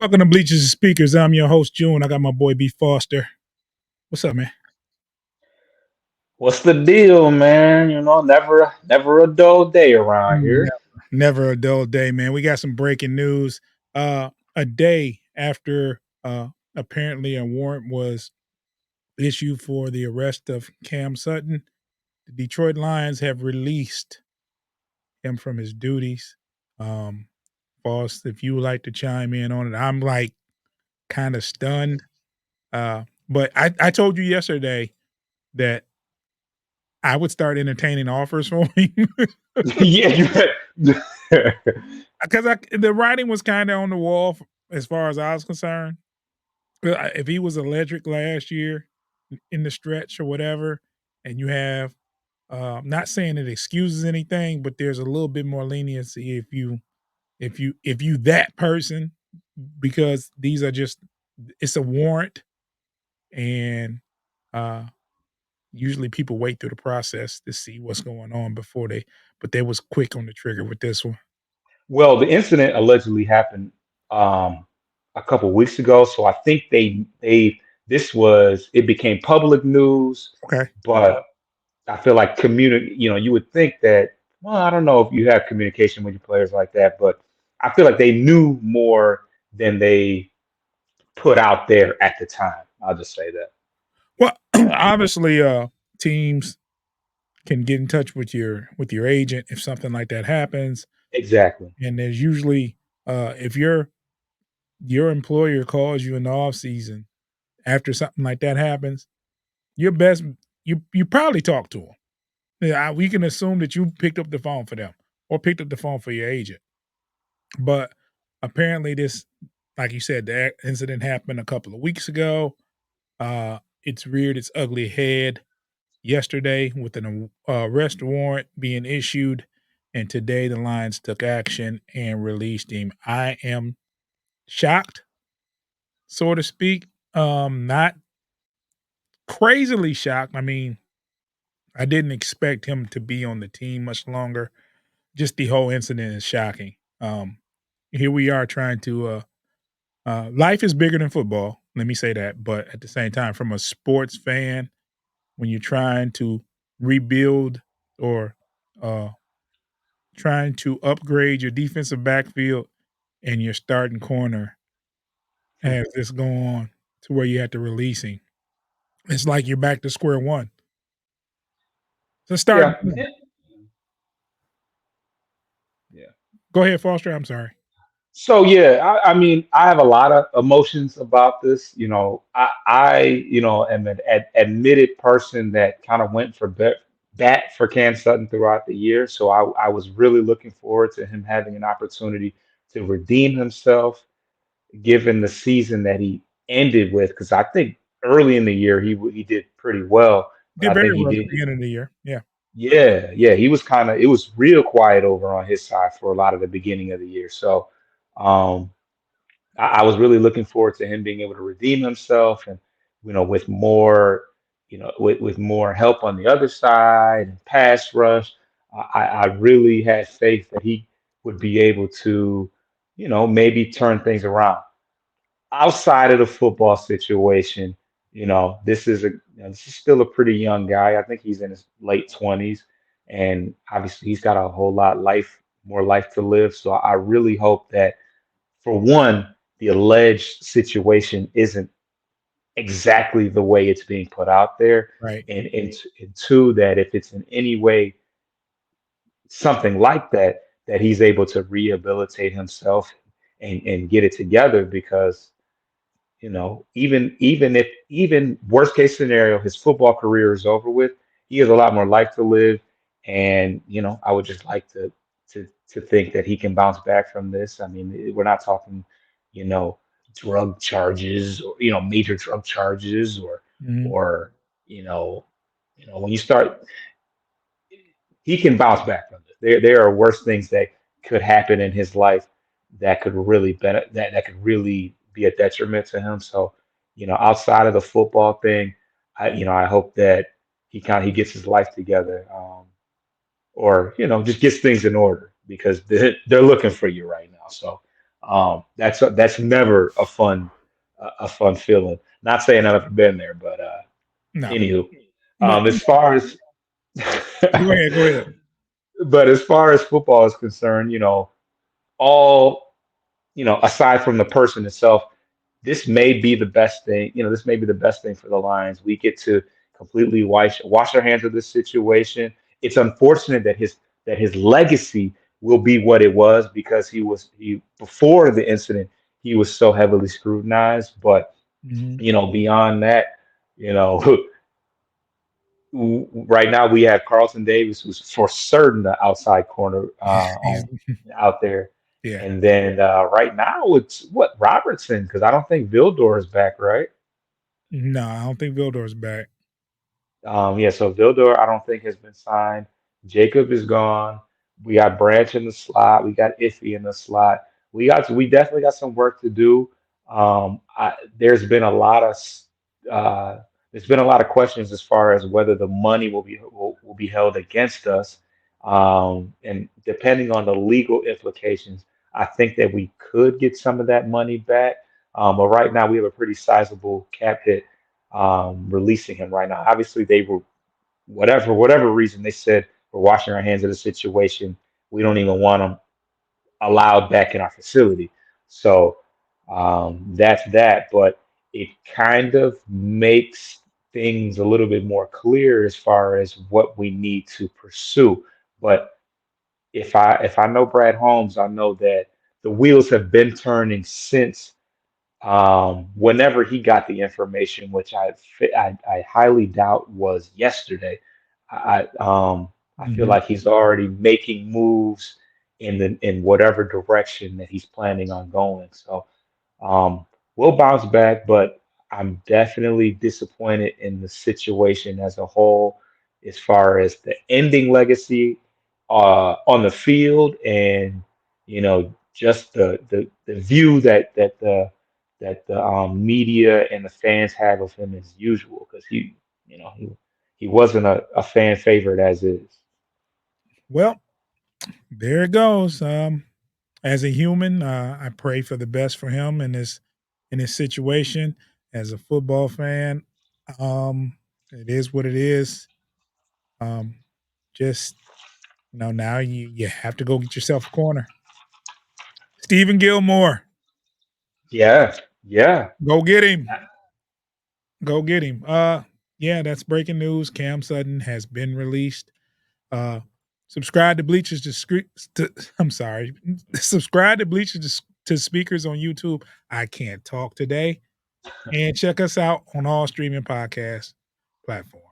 Welcome to Bleachers and Speakers. I'm your host, June. I got my boy B Foster. What's up, man? What's the deal, man? Never a dull day around Never, here. never a dull day, man. We got some breaking news. A day after apparently a warrant was issued for the arrest of Cam Sutton, the Detroit Lions have released him from his duties. Um, Boss, if you would like to chime in on it, I'm like kind of stunned. But I told you yesterday that I would start entertaining offers for him Yeah, because the writing was kind of on the wall as far as I was concerned. If he was electric last year in the stretch or whatever, and you have, not saying it excuses anything, but there's a little bit more leniency if you that person, because these are just it's a warrant, and uh usually people wait through the process to see what's going on before but they was quick on the trigger with this one. well, the incident allegedly happened a couple weeks ago, so I think they this was it became public news, Okay. but I feel like you would think that, well, I don't know if you have communication with your players like that, but I feel like they knew more than they put out there at the time. I'll just say that. Well, obviously, teams can get in touch with your agent if something like that happens, Exactly. and there's usually if your employer calls you in the off season after something like that happens, your best you probably talk to them. Yeah, we can assume that you picked up the phone for them or picked up the phone for your agent. But apparently, this, like you said, the incident happened a couple of weeks ago. It's reared its ugly head yesterday with an arrest warrant being issued, and today the Lions took action and released him. I am shocked, so to speak. Not crazily shocked. I mean, I didn't expect him to be on the team much longer. Just the whole incident is shocking. Here we are trying to. Life is bigger than football. Let me say that, but at the same time, from a sports fan, when you're trying to rebuild or uh, trying to upgrade your defensive backfield and your starting corner has this go on to where you have to release him. It's like you're back to square one. So starting Yeah. corner. Yeah. Go ahead, Foster. I'm sorry. So yeah, I mean, I have a lot of emotions about this. Am an admitted person that kind of went for bat for Cam Sutton throughout the year. So I was really looking forward to him having an opportunity to redeem himself, given the season that he ended with. Because I think early in the year he did pretty well, but Did I think very he well at did. the beginning of the year. Yeah. Yeah, he was kind of. It was real quiet over on his side for a lot of the beginning of the year. So. Um, I was really looking forward to him being able to redeem himself and with more with more help on the other side and pass rush. I really had faith that he would be able to maybe turn things around outside of the football situation. This is still a pretty young guy. I think he's in his late 20s, and obviously he's got a whole lot more life to live. So I really hope that, for one, the alleged situation isn't exactly the way it's being put out there, Right. and two, that if it's in any way something like that, that he's able to rehabilitate himself and get it together, because even worst case scenario, his football career is over with. He has a lot more life to live, and I would just like to think that he can bounce back from this. I mean, we're not talking, you know, drug charges, or major drug charges, Mhm. or you know, when you start, he can bounce back from this. There are worse things that could happen in his life that could really that could really be a detriment to him. So, outside of the football thing, I hope that he gets his life together, or just gets things in order, because they're looking for you right now. So, That's never a fun feeling. Not saying I've ever been there, but No. anywho, But as far as go ahead, go ahead. but as far as football is concerned, all aside from the person itself, this may be the best thing. This may be the best thing for the Lions. We get to completely wash our hands of this situation. It's unfortunate that his legacy will be what it was because he before the incident he was so heavily scrutinized. But Mhm. beyond that, you know, right now we have Carlton Davis, who's for certain the outside corner He's out there. yeah. And then right now it's what Robertson, because I don't think Vildor is back, right? No, I don't think Vildor's back. Yeah, so Vildor, I don't think has been signed. Jacob is gone. We got Branch in the slot. We got Iffy in the slot. We definitely got some work to do. There's been a lot of uh, there's been a lot of questions as far as whether the money will be held against us, and depending on the legal implications, I think that we could get some of that money back. But right now we have a pretty sizable cap hit releasing him right now. Obviously, they were whatever reason they said we're washing our hands of the situation. We don't even want him allowed back in our facility. So that's that. But it kind of makes things a little bit more clear as far as what we need to pursue. But if I know Brad Holmes, I know that the wheels have been turning since whenever he got the information, which I highly doubt was yesterday. I feel Mhm. like he's already making moves in whatever direction that he's planning on going. So we'll bounce back, but I'm definitely disappointed in the situation as a whole, as far as the ending legacy on the field, and just the view that the media and the fans have of him as usual, because he wasn't a fan favorite as is. Well, there it goes. As a human, I pray for the best for him in his situation. As a football fan, it is what it is. Um, just now you have to go get yourself a corner. Stephen Gilmore, Yeah, yeah. go get him. Go get him. Yeah, that's breaking news. Cam Sutton has been released. Uh, subscribe to Bleachers to I'm sorry. Subscribe to Bleachers to Speakers on YouTube. I can't talk today. And check us out on all streaming podcast platforms.